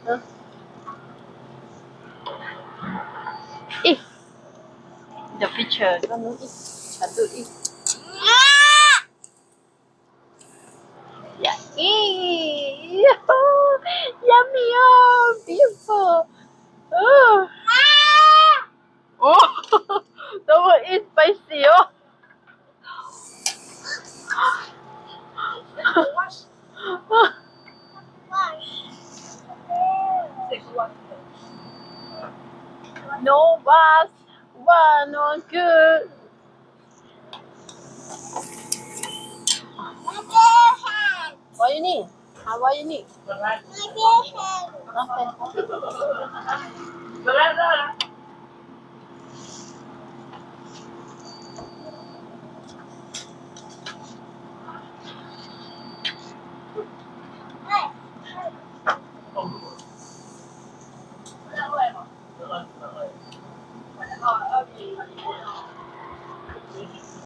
Huh? Eh, the picture. Ano eh? Ato eh. Yeah. Eh, yummy, oh, beautiful. Oh, oh, that one is spicy, oh. No bus, one not good. What you need? What you need? Okay.